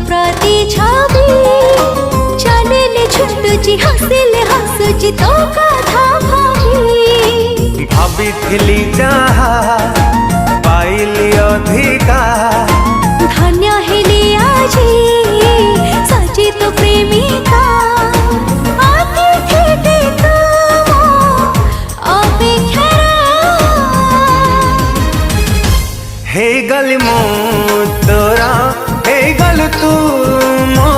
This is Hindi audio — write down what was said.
प्रति छवि चले छुटुची हसिले हसुची तो कथा भाभी भाभी जहा पाइली अधिका धन्य हेली आजी सची तो प्रेमिका अतिथि तुम अपेक्षार हे गल मो तोरा हे गल तू मो